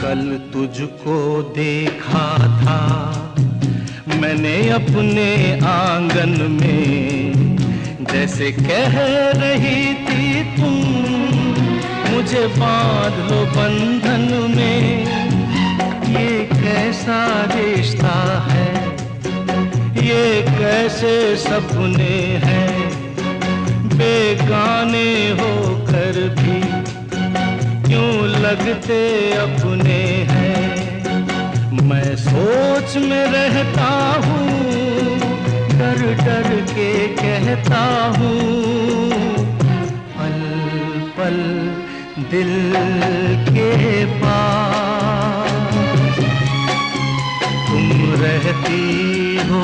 कल तुझको देखा था मैंने अपने आंगन में, जैसे कह रही थी तुम मुझे बांध लो बंधन में। ये कैसा रिश्ता है, ये कैसे सपने हैं, बेगाने होकर भी क्यों लगते अपने हैं। मैं सोच में रहता हूँ, डर डर के कहता हूँ, पल पल दिल के पास तुम रहती हो।